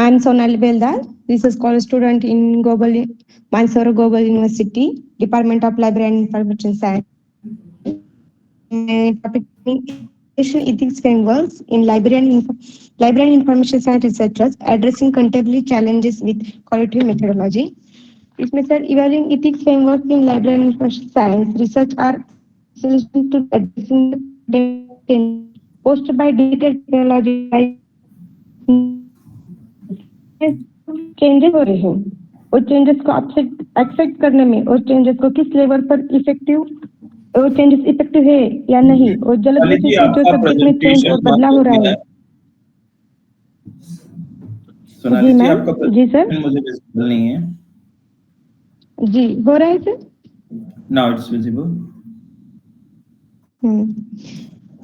I am Sonali Beldal, research scholar student in Mysore Global University, Department of Library and Information Science. My topic is ethics frameworks in library and information science researchers addressing contemporary challenges with quality methodology. इसमें sir evaluating ethics frameworks in library and information science research are solutions to addressing posted by digital technology changes हो रहे हैं और changes को accept करने में और changes को किस लेवल पर इफेक्टिव और चेंजेस इफेक्टिव है या नहीं और जल्द से जो सब्जेक्ट में चेंज और बदलाव हो रहा है। सोनाली जी आपका जी सर मुझे विजिबल नहीं है। जी हो रहा है sir. Now it's visible.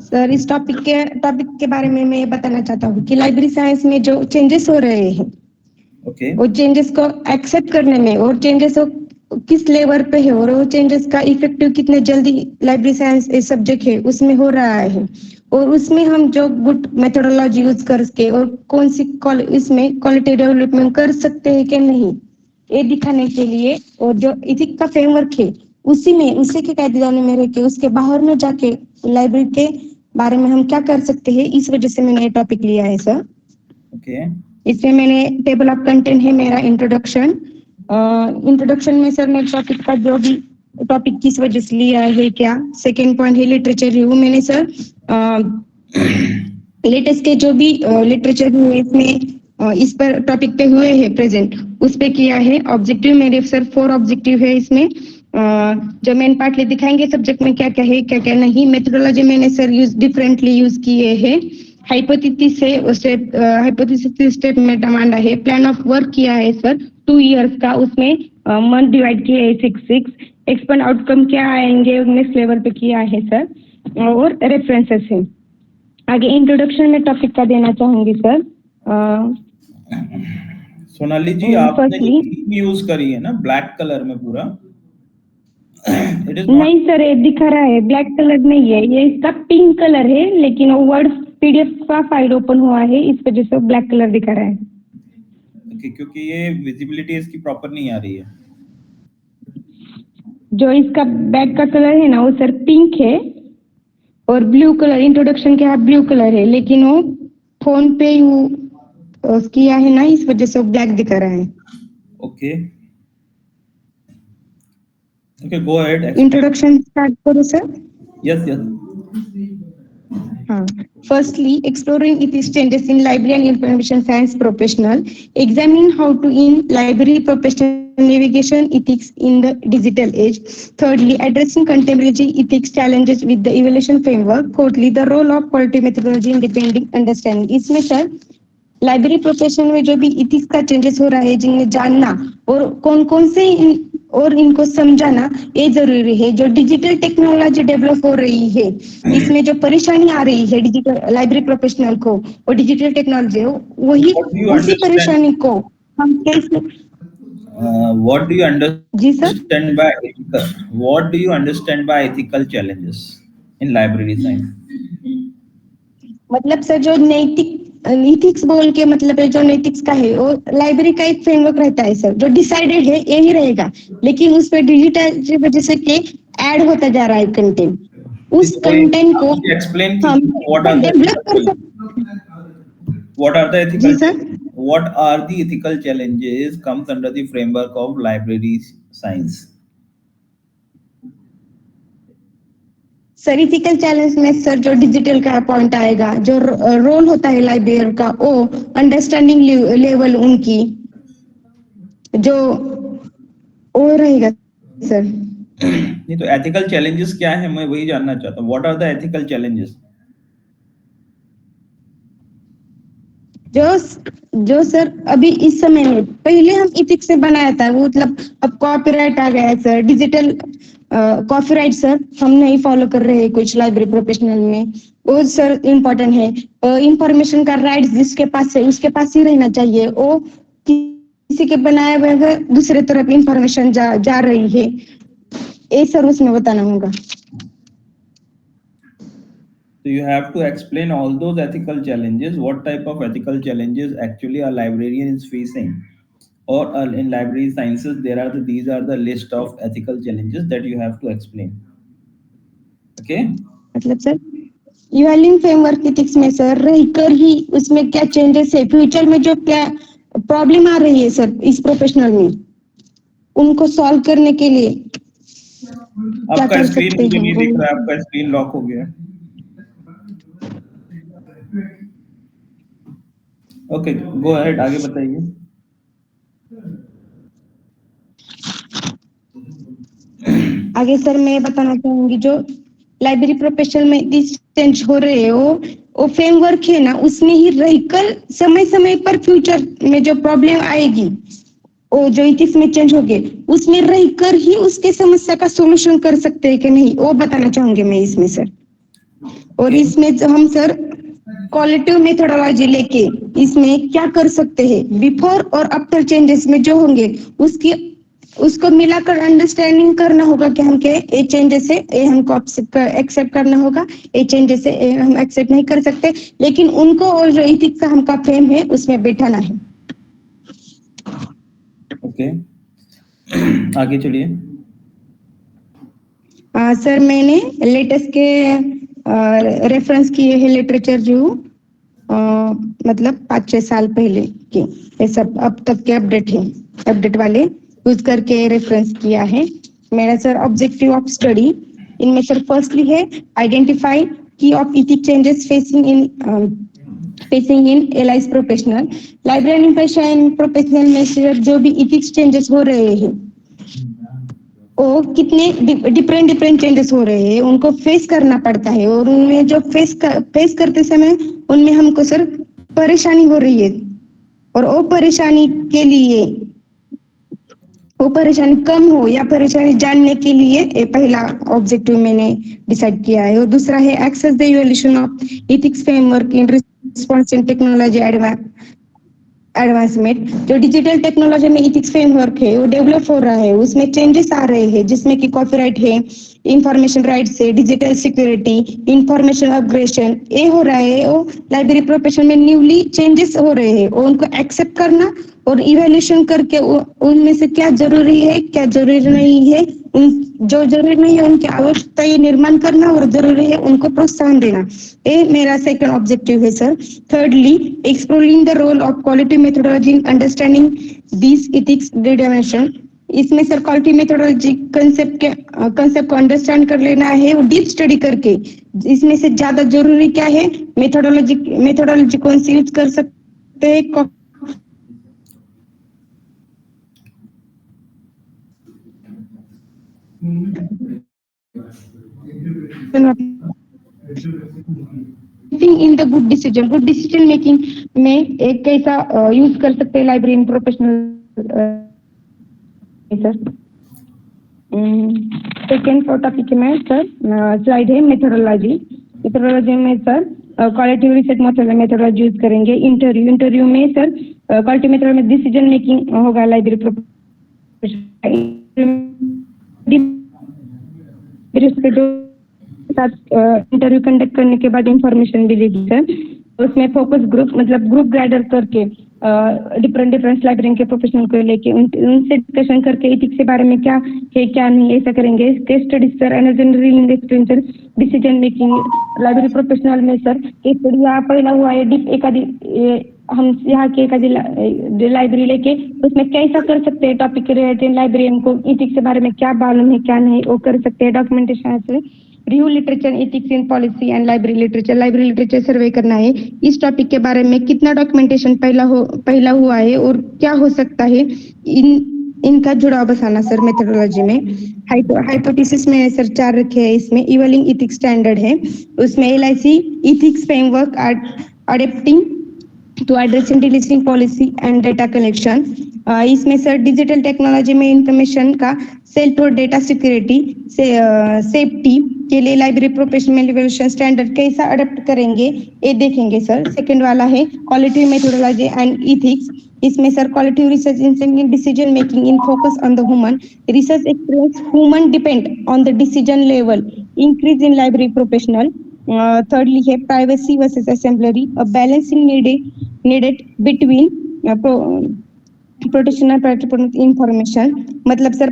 Sir इस टॉपिक के बारे में मैं बताना चाहता हूँ कि लाइब्रेरी साइंस में जो चेंजेस हो रहे हैं वो चेंजेस को एक्सेप्ट करने में और चेंजेस किस लेवल पे है और वो चेंजेस का इफेक्टिव कितने जल्दी लाइब्रेरी साइंस सब्जेक्ट है उसमें हो रहा है और उसमें हम जो गुड मेथोडोलॉजी यूज करके और कौन सी इसमें क्वालिटी डेवलपमेंट कर सकते हैं कि नहीं ये दिखाने के लिए और जो इथिक्स का फ्रेमवर्क है उसी के कायदेदानों में रह के उसके बाहर में जाके लाइब्रेरी के बारे में हम क्या कर सकते हैं इस वजह से मैंने ये टॉपिक लिया है सर। इसमें मैंने टेबल ऑफ कंटेंट है मेरा इंट्रोडक्शन में सर मैं टॉपिक का जो भी टॉपिक किस वजह से लिया है क्या सेकेंड पॉइंट है लिटरेचर रिव्यू मैंने सर लेटेस्ट के जो भी लिटरेचर हुए इसमें इस पर टॉपिक पे हुए हैं प्रेजेंट उस पे किया है। ऑब्जेक्टिव मेरे सर 4 ऑब्जेक्टिव है इसमें जो मेन पार्ट ले दिखाएंगे सब्जेक्ट में क्या क्या है क्या क्या नहीं। मेथोडोलॉजी मैंने सर डिफरेंटली यूज किए हैं। हाइपोथेसिस है हाइपोथेसिस स्टेप में डिमांड है। प्लान ऑफ वर्क किया है सर 2 इयर्स का उसमें मंथ डिवाइड किया है 6 एक्सपेंड आउटकम क्या आएंगे नेक्स्ट लेवल पे किया है सर और रेफरेंसेस है। आगे इंट्रोडक्शन में टॉपिक का देना चाहूंगी सर। सोनाली जी आपने यूज करी है ना ब्लैक कलर में पूरा नहीं सर ये दिखा रहा है ब्लैक कलर नहीं है ये इसका पिंक कलर है लेकिन वो वर्ड पीडीएफ का फाइल ओपन हुआ है इस वजह से ब्लैक कलर दिखा रहा है। क्योंकि ये विजिबिलिटी इसकी प्रॉपर नहीं आ रही है। जो इसका बैक का कलर है ना वो सर पिंक है और ब्लू कलर इंट्रोडक्शन के हाथ ब्लू कलर है लेकिन वो फोन पे किया है ना इस वजह से वो ब्लैक दिखा रहा है। Okay go ahead. Introduction start करो सर। यस हाँ firstly exploring its changes in library and information science professional examine how to in library professional navigation ethics in the digital age. Thirdly addressing contemporary ethics challenges with the evaluation framework. Fourthly the role of quality methodology in depending understanding. इसमें sir library profession में जो भी ethics का changes हो रहा है जिन्हें जानना और कौन से और इनको समझाना ये जरूरी है। जो डिजिटल टेक्नोलॉजी डेवलप हो रही है इसमें जो परेशानी आ रही है डिजिटल लाइब्रेरी प्रोफेशनल को और डिजिटल टेक्नोलॉजी वही उसी परेशानी को हम कैसे what do you जी sir what do you understand by ethical challenges in library science? मतलब सर जो नैतिक इथिक्स बोल के मतलब है जो नैतिक्स का है वो लाइब्रेरी का एक फ्रेमवर्क रहता है सर जो डिसाइडेड है यही रहेगा लेकिन उस पे डिजिटल वजह से के ऐड होता जा रहा है कंटेंट उस कंटेंट को हम डेवलप कर सकते। What are the ethical challenges comes under the framework of library science? Sir ethical challenge में सर जो डिजिटल का पॉइंट आएगा जो रोल होता है लाइब्रेरियन का वो अंडरस्टैंडिंग लेवल उनकी जो वो रहेगा सर। नहीं तो एथिकल चैलेंजेस क्या है मैं वही जानना चाहता हूँ। What are the ethical challenges? जो सर अभी इस समय में पहले हम इथिक्स से बनाया था वो मतलब अब कॉपीराइट आ गया है सर डिजिटल कॉपीराइट सर हम नहीं फॉलो कर रहे हैं कुछ लाइब्रेरी प्रोफेशनल में वो सर इम्पोर्टेंट है। इंफॉर्मेशन का राइट जिसके पास है उसके पास ही रहना चाहिए वो किसी के बनाए हुए दूसरे तरफ इंफॉर्मेशन जा रही है। ये सर उसमें बताना होगा। So you have to explain all those ethical challenges. What type of ethical challenges actually a librarian is facing, or in library sciences there are these are the list of ethical challenges that you have to explain. Okay. मतलब sir evaluation framework ethics में sir रहकर ही उसमें क्या changes है, future में जो क्या problem आ रही है सर इस प्रोफेशनल में, उनको सॉल्व करने के लिए क्या आपका कर स्क्रीन सकते मुझे हैं नहीं वो। दिख रहा, आपका स्क्रीन लॉक हो गया। ओके, गो अहेड, आगे बताइए। आगे सर मैं बताना चाहूंगी जो लाइब्रेरी प्रोफेशनल में चेंज हो रहे हैं वो फ्रेमवर्क है ना, उसमें ही रहकर समय समय पर फ्यूचर में जो प्रॉब्लम आएगी वो जो इथिक्स में चेंज हो गए उसमें रहकर ही उसके समस्या का सॉल्यूशन कर सकते हैं कि नहीं, वो बताना चाहूंगी मैं इसमें सर। और इसमें हम सर क्वालिटिव मेथोडोलॉजी लेके इसमें क्या कर सकते हैं बिफोर और आफ्टर चेंजेस में जो होंगे उसको मिलाकर अंडरस्टैंडिंग करना होगा कि हम क्या ये चेंजेस है ये हमको एक्सेप्ट करना होगा, ये चेंजेस है ये हम एक्सेप्ट नहीं कर सकते, लेकिन उनको और जो इथिक्स का हमका फ्रेम है उसमें बैठाना है। ओके, आगे चलिए। सर मैंने लेटेस्ट के रेफरेंस किए हैं लिटरेचर जो मतलब 5-6 साल पहले के, ये सब अब तक के अपडेट है, अपडेट वाले यूज करके रेफरेंस किया है। मेरा सर ऑब्जेक्टिव ऑफ स्टडी इनमें सर फर्स्टली है आइडेंटिफाई की of ethic changes facing in allies professional. Library professional में सर जो भी इथिक्स चेंजेस हो रहे हैं वो कितने डिफरेंट चेंजेस हो रहे हैं उनको फेस करना पड़ता है, और उनमें जो फेस करते समय उनमें हमको सर परेशानी हो रही है, और वो परेशानी के लिए वो परेशानी कम हो या परेशानी जानने के लिए ये पहला ऑब्जेक्टिव मैंने डिसाइड किया है। और दूसरा है access the evolution of ethics framework in response in technology advancement. जो डिजिटल टेक्नोलॉजी में इथिक्स फ्रेमवर्क है वो डेवलप हो रहा है, उसमें चेंजेस आ रहे हैं जिसमें कि कॉपीराइट है, इंफॉर्मेशन राइट्स है, डिजिटल सिक्योरिटी, इंफॉर्मेशन अपग्रेडेशन ये हो रहा है। वो लाइब्रेरी प्रोफेशन में न्यूली चेंजेस हो रहे हैं, उनको एक्सेप्ट करना और इवैल्यूएशन करके उनमें से क्या जरूरी है क्या जरूरी नहीं है, उन जो जरूरी नहीं है उनकी आवश्यकता ये निर्माण करना और जरूरी है उनको प्रोत्साहन देना, ये मेरा सेकंड ऑब्जेक्टिव है sir. Thirdly exploring the role of quality methodology in understanding this ethics dimension. इसमें सर क्वालिटी मेथोडोलॉजी कंसेप्ट को अंडरस्टैंड कर लेना है और डीप स्टडी करके इसमें से ज्यादा जरूरी क्या है, मेथोडोलॉजी कौन सी यूज कर सकते हैं, in the good decision making में एक कैसा यूज कर सकते हैं library professional sir. Second topic में सर स्लाइड है मेथोडोलॉजी में sir quality research methodology use करेंगे। इंटरव्यू में सर क्वालिटी मेथोडोलॉजी में डिसीजन मेकिंग होगा लाइब्रेरी इंटरव्यू कंडक्ट करने के बाद इंफॉर्मेशन मिलेगी सर। उसमें फोकस ग्रुप मतलब ग्रुप ग्राइडर करके डिफरेंट लाइब्रेरी के प्रोफेशनल को लेके उनसे डिस्कशन करके इथिक्स के बारे में क्या है क्या नहीं ऐसा करेंगे। Case study sir general experience decision making library professional में सर केस स्टडी यहाँ पहला हुआ है हम यहाँ के एक लाइब्रेरी लेके उसमें कैसा कर सकते हैं टॉपिक रिलेटेड लाइब्रेरियन को इथिक्स के बारे में क्या मालूम है क्या नहीं वो कर सकते हैं। डॉक्यूमेंटेशन से review literature ethics in policy and library literature survey करना है, इस टॉपिक के बारे में कितना डॉक्यूमेंटेशन पहला हुआ है और क्या हो सकता है, इनका जुड़ाव बसाना सर। मेथोडोलॉजी में हाइपोथेसिस में सर 4 रखे हैं, इसमें इवॉल्विंग इथिक्स स्टैंडर्ड है, उसमें LIC ethics framework adopting to addressing deleting policy and data collection. इसमें सर डिजिटल टेक्नोलॉजी में इंफॉर्मेशन का सेल्फ और डेटा सिक्योरिटी सेफ्टी के लिए लाइब्रेरी प्रोफेशनल इवोल्यूशन स्टैंडर्ड कैसा अडॉप्ट करेंगे ये देखेंगे सर। सेकंड वाला है क्वालिटी मेथोडोलॉजी एंड इथिक्स, इसमें sir quality research in decision making in focus on the human research experience human depend on the decision level increase in library professional. thirdly है privacy versus exemplary, a balancing needed between protection and information. मतलब sir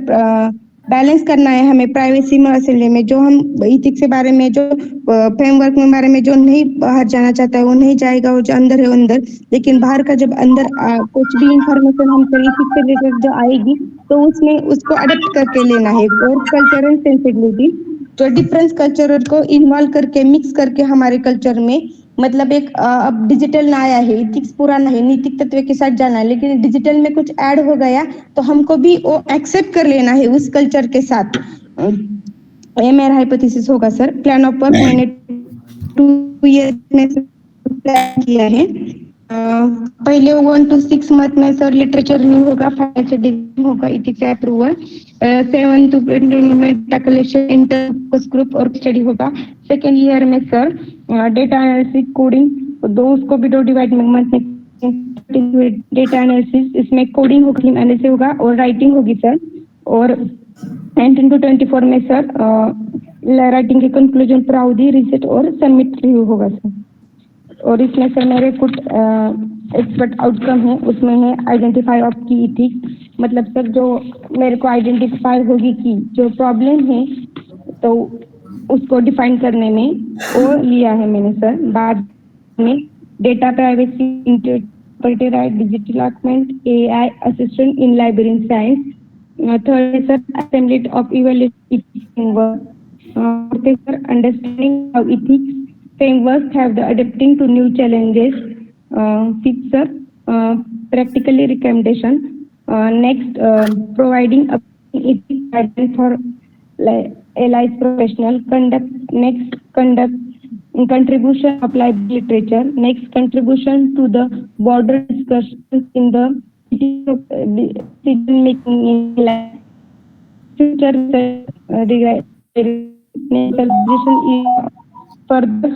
balance करना है हमें privacy में असले में, जो हम इथिक्स के बारे में, जो फ्रेमवर्क में बारे में जो नहीं बाहर जाना चाहता है वो नहीं जाएगा, वो जो अंदर है वो अंदर। लेकिन बाहर का जब अंदर कुछ भी इंफॉर्मेशन हम इथिक्स से रिलेटेड जो आएगी तो उसमें उसको अडेप्ट करके लेना है। और कल्चरल सेंसिटिविटी, जो डिफरेंस कल्चर को इन्वॉल्व करके मिक्स करके हमारे कल्चर में, मतलब एक अब डिजिटल ना आया है, इथिक्स पुराना है, नैतिक तत्व के साथ जाना है, लेकिन डिजिटल में कुछ ऐड हो गया तो हमको भी वो एक्सेप्ट कर लेना है उस कल्चर के साथ। ये मेरा हाइपोथेसिस होगा सर। प्लान ऑफ वर्क मैंने 2 ईयर में प्लान किया है। पहले 1 to 6 मंथ में सर लिटरेचर रिव्यू होगा, फाइनेंशियल डिजाइन होगा, इथिक्स अप्रूवल, 7 to 20 में कलेक्शन, इंटर ग्रुप और स्टडी होगा। सेकेंड ईयर में सर डेटा एनालिसिस, कोडिंग, दो उसको भी 2 डिवाइड मंथ में डेटा एनालिसिस, इसमें कोडिंग होगी, एनालिसिस होगा और राइटिंग होगी सर। और 19 to 24 में सर राइटिंग के कंक्लूजन, प्राउडी, रिसर्च और सबमिट रिव्यू होगा सर। और इसमें सर मेरे कुछ एक्सपर्ट आउटकम है, उसमें है आइडेंटिफाई ऑफ की इथिक्स, मतलब सर जो मेरे को आइडेंटिफाई होगी कि जो प्रॉब्लम है तो उसको डिफाइन करने में वो लिया है मैंने सर। बाद में data privacy, interpretive right, digital document, AI assistant in library science. Third है sir assembly of evaluation framework. Fourth है sir understanding how ethics frameworks have the adapting to new challenges. Fifth sir practically recommendation. Next providing a ethics guidance for allies professional. Conduct contribution of library literature. Next contribution to the broader discussions in the decision making in life. Future suggestion is further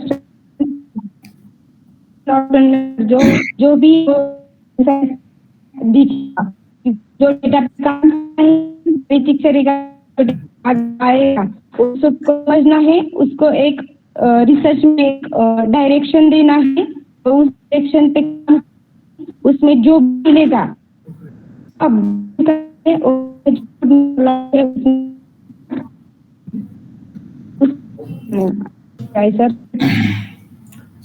जो भी जो data से आएगा उसको समझना है, उसको एक रिसर्च में एक डायरेक्शन देना है, तो उस डायरेक्शन पे उसमें जो मिलेगा अब सर।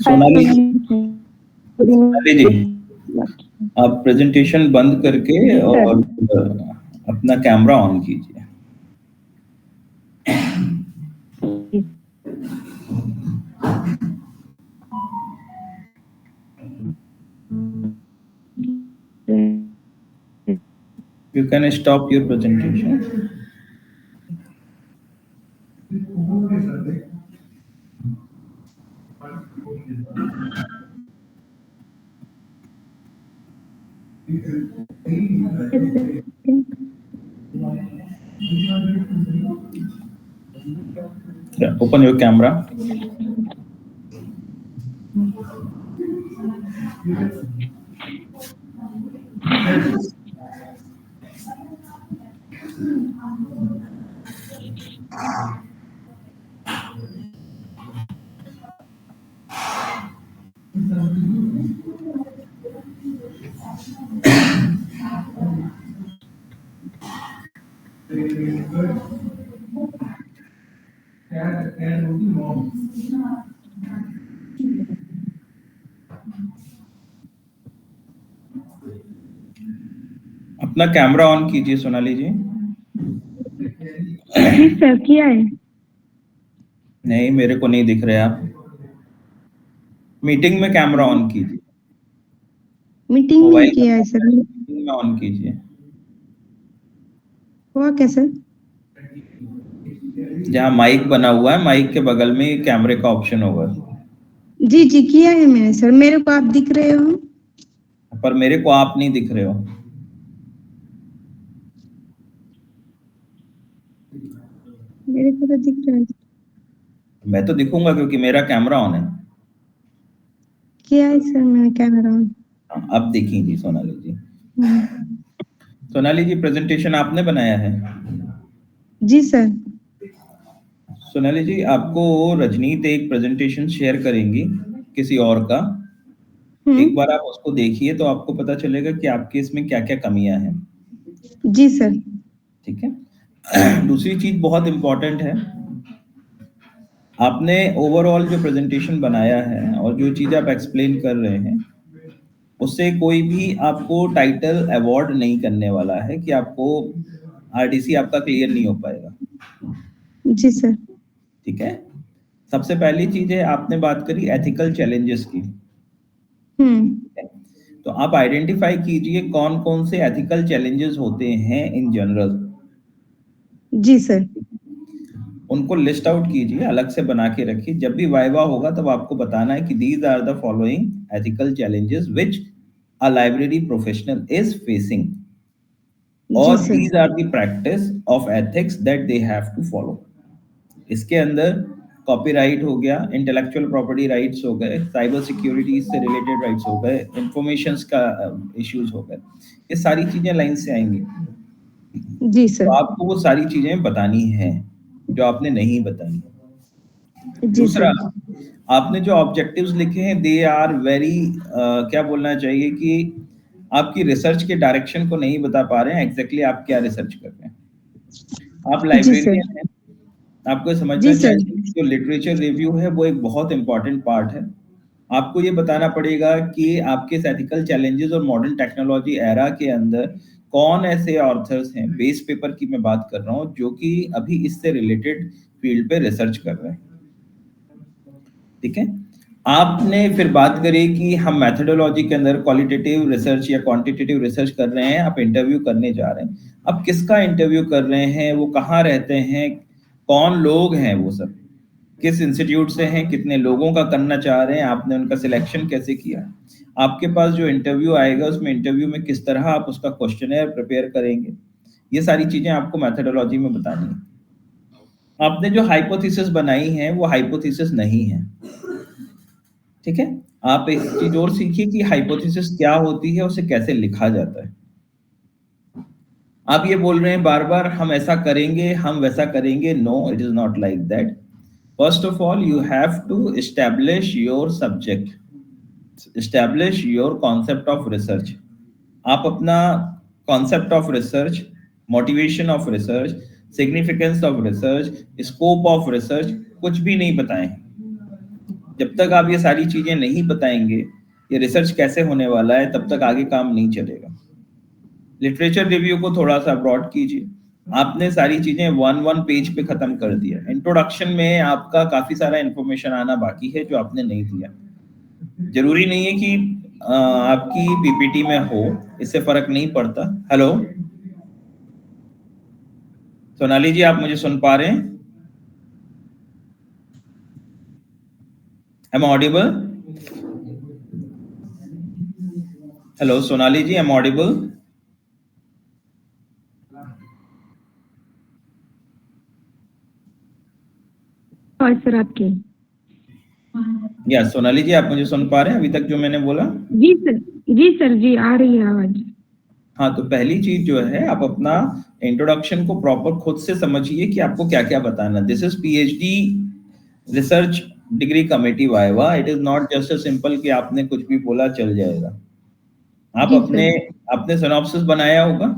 सोनाली जी, आप प्रेजेंटेशन बंद करके और अपना कैमरा ऑन कीजिए। You can stop your presentation. Yeah, open your camera. अपना कैमरा ऑन कीजिए सोनाली जी। जी सर, किया है। नहीं, मेरे को नहीं दिख रहे आप। मीटिंग में कैमरा ऑन कीजिए। मीटिंग में किया है सर। मीटिंग में ऑन कीजिए। हुआ क्या सर? जहाँ माइक बना हुआ है, माइक के बगल में कैमरे का ऑप्शन होगा। जी जी किया है मैंने सर। मेरे को आप दिख रहे हो? पर मेरे को आप नहीं दिख रहे हो। मेरे को तो दिख रहा है। मैं तो दिखूंगा क्योंकि मेरा कैमरा ऑन है। किया है सर मैंने कैमरा ऑन। अब देखिए सोनाली जी। सोनाली जी, प्रेजेंटेशन आपने बनाया है? जी सर। सोनाली जी, आपको रजनीत एक प्रेजेंटेशन शेयर करेंगी किसी और का। एक बार आप उसको देखिए तो आपको पता चलेगा कि आपके इसमें क्या-क्या कमियां हैं। जी सर। ठीक है। दूसरी चीज बहुत इंपॉर्टेंट है, आपने ओवरऑल जो प्रेजेंटेशन बनाया है और जो चीज आप एक्सप्लेन कर रहे हैं, उससे कोई भी आपको टाइटल अवॉर्ड नहीं करने वाला है कि आपको आरडीसी आपका क्लियर नहीं हो पाएगा। जी सर। ठीक है। सबसे पहली चीज है, आपने बात करी एथिकल चैलेंजेस की। तो आप आइडेंटिफाई कीजिए कौन कौन से एथिकल चैलेंजेस होते हैं इन जनरल। जी सर। उनको लिस्ट आउट कीजिए, अलग से बना के रखिए। जब भी वाइवा होगा तब आपको बताना है कि these are the following ethical challenges which a library professional is facing जी और sir. These are the practice of ethics that they have to follow. इसके अंदर कॉपीराइट हो गया, इंटेलेक्चुअल प्रॉपर्टी राइट्स हो गए, साइबर सिक्योरिटी से रिलेटेड राइट्स हो गए, इंफॉर्मेशन का इश्यूज हो गए, ये सारी चीजें लाइन से आएंगी। जी तो सर। आपको वो सारी चीजें बतानी है जो आपने नहीं बताई। जी दूसरा, सर। आपने जो ऑब्जेक्टिव्स लिखे हैं दे आर वेरी, क्या बोलना चाहिए कि आपकी रिसर्च के डायरेक्शन को नहीं बता पा रहे हैं एग्जैक्टली आप क्या रिसर्च कर रहे हैं। आप जी सर। लाइब्रेरियन हैं, आपको समझना जी सर। चाहिए कि जो लिटरेचर रिव्यू है वो एक बहुत इंपॉर्टेंट पार्ट है। आपको ये बताना पड़ेगा कि आपके एथिकल चैलेंजेस और मॉडर्न टेक्नोलॉजी एरा के अंदर कौन ऐसे ऑथर्स हैं, बेस पेपर की मैं बात कर रहा हूँ, जो कि अभी इससे रिलेटेड फील्ड पे रिसर्च कर रहे हैं। ठीक है। आपने फिर बात करी कि हम मेथोडोलॉजी के अंदर क्वालिटेटिव रिसर्च या क्वांटिटेटिव रिसर्च कर रहे हैं, आप इंटरव्यू करने जा रहे हैं। अब किसका इंटरव्यू कर रहे हैं, वो कहाँ रहते हैं, कौन लोग हैं, वो सब किस इंस्टीट्यूट से हैं, कितने लोगों का करना चाह रहे हैं, आपने उनका सिलेक्शन कैसे किया, आपके पास जो इंटरव्यू आएगा उसमें इंटरव्यू में किस तरह आप उसका क्वेश्चनर प्रिपेयर करेंगे, ये सारी चीजें आपको मेथोडोलॉजी में बतानी है। आपने जो हाइपोथेसिस बनाई है वो हाइपोथेसिस नहीं है। ठीक है। आप एक चीज और सीखिए कि हाइपोथेसिस क्या होती है, उसे कैसे लिखा जाता है। आप ये बोल रहे हैं बार बार हम ऐसा करेंगे, हम वैसा करेंगे, no it is not like that. First of all you have to establish your subject, establish your concept of research. आप अपना concept of research, motivation of research, significance of research, scope of research कुछ भी नहीं बताएं। जब तक आप ये सारी चीजें नहीं बताएंगे ये रिसर्च कैसे होने वाला है, तब तक आगे काम नहीं चलेगा। लिटरेचर रिव्यू को थोड़ा सा ब्रॉड कीजिए। आपने सारी चीजें वन पेज पे खत्म कर दिया। इंट्रोडक्शन में आपका काफी सारा इंफॉर्मेशन आना बाकी है जो आपने नहीं दिया। जरूरी नहीं है कि आपकी पीपीटी में हो, इससे फर्क नहीं पड़ता। हेलो सोनाली जी, आप मुझे सुन पा रहे हैं? Am audible? Hello Sonali ji, am audible? और सर आपकी। या सोनाली जी, आप मुझे सुन पा रहे हैं अभी तक जो मैंने बोला? जी सर। जी सर, जी आ रही है आवाज। हाँ, तो पहली चीज जो है, आप अपना इंट्रोडक्शन को प्रॉपर खुद से समझिए कि आपको क्या क्या बताना। This is PhD research degree committee viva, it is not just a simple कि आपने कुछ भी बोला चल जाएगा। आप जी अपने सर। आपने सिनॉप्सिस बनाया होगा,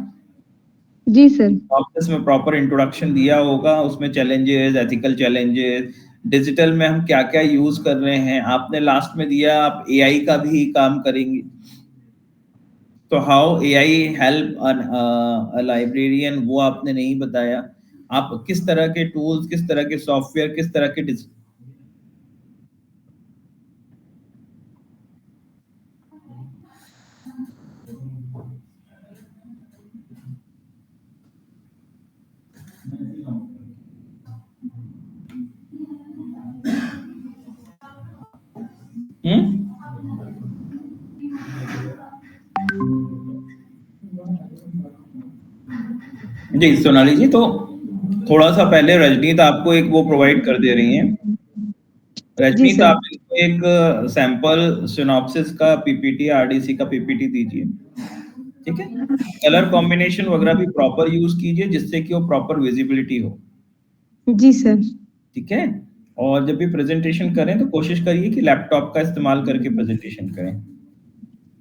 जी सर। सिनॉप्सिस में प्रॉपर इंट्रोडक्शन दिया होगा, उसमें चैलेंजेस, एथिकल चैलेंजेस, डिजिटल में हम क्या क्या यूज कर रहे हैं, आपने लास्ट में दिया आप एआई का भी काम करेंगे। तो how AI help a librarian, वो आपने नहीं बताया। आप किस तरह के टूल्स, किस तरह के सॉफ्टवेयर, किस तरह के जी सोनाली जी, तो थोड़ा सा पहले रजनीत आपको एक वो प्रोवाइड कर दे रही हैं। जी रजनीत, सर। आप इनको एक सैंपल सिनॉप्सिस का पीपीटी, आरडीसी का पीपीटी दीजिए। ठीक है। कलर कॉम्बिनेशन वगैरह भी प्रॉपर यूज कीजिए जिससे कि वो प्रॉपर विजिबिलिटी हो। जी सर। ठीक है। और जब भी प्रेजेंटेशन करें तो कोशिश करिए कि लैपटॉप का इस्तेमाल करके प्रेजेंटेशन करें।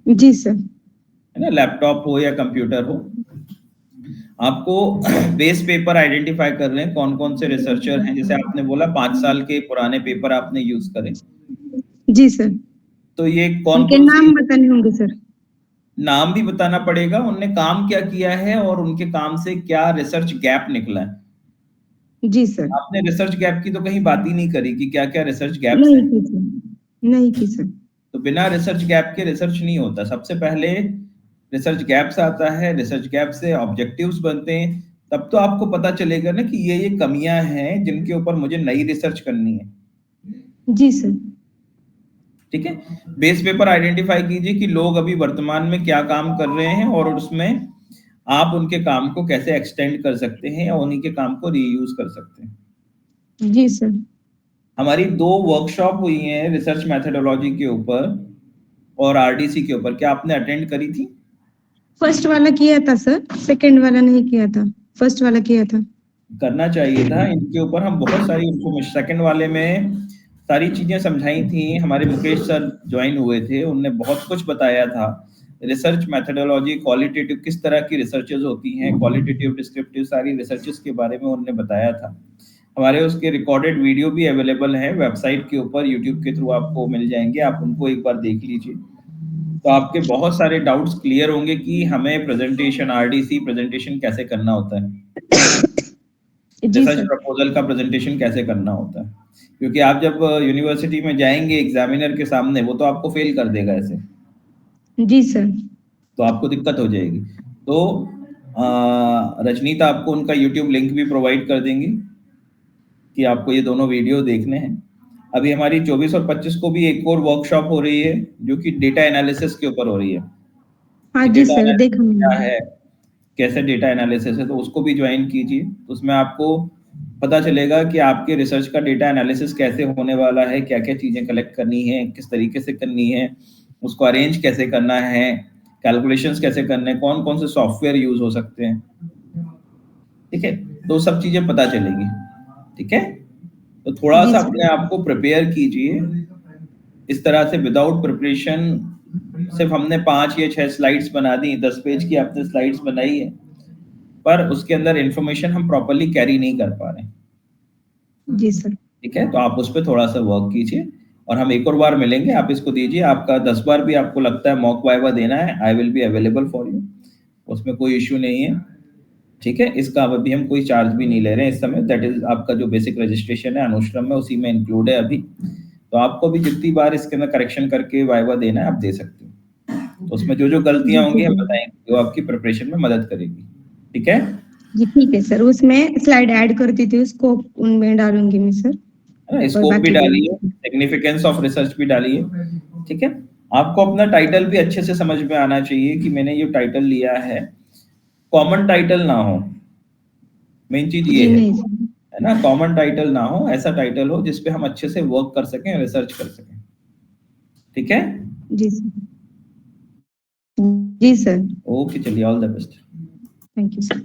जी सर। है ना, लैपटॉप हो या कंप्यूटर हो। आपको बेस पेपर आइडेंटिफाई कर लें, कौन कौन से रिसर्चर हैं। जैसे आपने बोला 5 साल के पुराने पेपर आपने यूज करें, जी सर। तो ये कौन उनके कौन सी, नाम बताने होंगे सर। नाम भी बताना पड़ेगा, उनने काम क्या किया है और उनके काम से क्या रिसर्च गैप निकला है। जी सर। आपने रिसर्च गैप की तो कहीं बात ही नहीं करी कि क्या क्या रिसर्च गैप्स नहीं हैं। की सर, नहीं की सर। तो बिना रिसर्च गैप के रिसर्च नहीं होता। सबसे पहले रिसर्च गैप्स आता है, रिसर्च गैप से ऑब्जेक्टिव्स बनते हैं, तब तो आपको पता चलेगा ना कि ये कमियां हैं जिनके ऊपर मुझे नई रिसर्च करनी है। जी सर। ठीक है। बेस पेपर आइडेंटिफाई कीजिए कि लोग अभी वर्तमान में क्या काम कर रहे हैं और उसमें आप उनके काम को कैसे एक्सटेंड कर सकते हैं या उन्हीं के काम को रीयूज कर सकते हैं। जी सर। हमारी 2 वर्कशॉप हुई हैं रिसर्च मेथोडोलॉजी के ऊपर और आरडीसी के ऊपर, क्या आपने अटेंड करी थी? फर्स्ट वाला किया था सर, सेकंड वाला नहीं किया था, फर्स्ट वाला किया था। करना चाहिए था। इनके ऊपर हम बहुत सारी इन्फॉर्मेशन, सेकंड वाले में सारी चीजें समझाई थी। हमारे मुकेश सर ज्वाइन हुए थे, उनने बहुत कुछ बताया था। रिसर्च मेथोडोलॉजी, क्वालिटेटिव किस तरह की रिसर्चेज होती हैं, क्वालिटेटिव डिस्क्रिप्टिव सारी रिसर्चेस के बारे में उन्होंने बताया था। हमारे उसके रिकॉर्डेड वीडियो भी अवेलेबल है वेबसाइट के ऊपर, यूट्यूब के थ्रू आपको मिल जाएंगे, आप उनको एक बार देख लीजिए। तो आपके बहुत सारे डाउट्स क्लियर होंगे कि हमें प्रेजेंटेशन, आरडीसी प्रेजेंटेशन कैसे करना होता है, जी रिसर्च सर। प्रपोजल का प्रेजेंटेशन कैसे करना होता है। क्योंकि आप जब यूनिवर्सिटी में जाएंगे एग्जामिनर के सामने, वो तो आपको फेल कर देगा ऐसे, जी सर। तो आपको दिक्कत हो जाएगी। तो रजनीता आपको उनका यूट्यूब लिंक भी प्रोवाइड कर देंगी कि आपको ये दोनों वीडियो देखने हैं। अभी हमारी 24 और 25 को भी एक और वर्कशॉप हो रही है जो कि डेटा एनालिसिस के ऊपर हो रही है हाँ कि जी डेटा सर, एनालिसिस देखा क्या मैंने। है, कैसे डेटा एनालिसिस है, तो उसको भी ज्वाइन कीजिए। तो उसमें आपको पता चलेगा कि आपके रिसर्च का डेटा एनालिसिस कैसे होने वाला है, क्या क्या चीजें कलेक्ट करनी है, किस तरीके से करनी है, उसको अरेंज कैसे करना है, कैलकुलेशंस कैसे करने हैं, कौन कौन से सॉफ्टवेयर यूज हो सकते हैं। ठीक है, तो सब चीजें पता चलेगी। ठीक है, तो थोड़ा जी सा सर। अपने आप को प्रिपेयर कीजिए। इस तरह से विदाउट प्रिपरेशन सिर्फ हमने 5 या 6 स्लाइड्स बना दी, 10 पेज की आपने स्लाइड्स बनाई है, पर उसके अंदर इंफॉर्मेशन हम प्रॉपर्ली कैरी नहीं कर पा रहे। जी सर। ठीक है, तो आप उस पर थोड़ा सा वर्क कीजिए और हम एक और बार मिलेंगे। आप इसको दीजिए, आपका 10 बार भी आपको लगता है मॉक वाइवा देना है, I will be available for you, उसमें कोई इश्यू नहीं है। ठीक है, इसका अभी हम कोई चार्ज भी नहीं ले रहे हैं इस समय। दैट इज आपका जो बेसिक रजिस्ट्रेशन है अनुश्रम में, उसी में इंक्लूड है अभी। तो आपको भी जितनी बार इसके अंदर करेक्शन करके वाइवा देना है आप दे सकते हो। तो उसमें जो जो गलतियां जी होंगी ठीक हम है। बताएंगे, जो आपकी प्रिपरेशन में मदद करेगी। ठीक है, जी ठीक है सर, उसमें स्लाइड ऐड करती थी, उसको उनमें डालूंगी मैं सर। है ना, और स्कोप भी बाकी डालिए, भी। सिग्निफिकेंस ऑफ रिसर्च भी डालिए। ठीक है, आपको अपना टाइटल भी अच्छे से समझ में आना चाहिए कि मैंने ये टाइटल लिया है, कॉमन टाइटल ना हो। मेन चीज ये जी नहीं सर। है ना, कॉमन टाइटल ना हो, ऐसा टाइटल हो जिसपे हम अच्छे से वर्क कर सकें, रिसर्च कर सकें। ठीक है, जी सर। जी सर। ओके, चलिए, all the best. Thank you sir.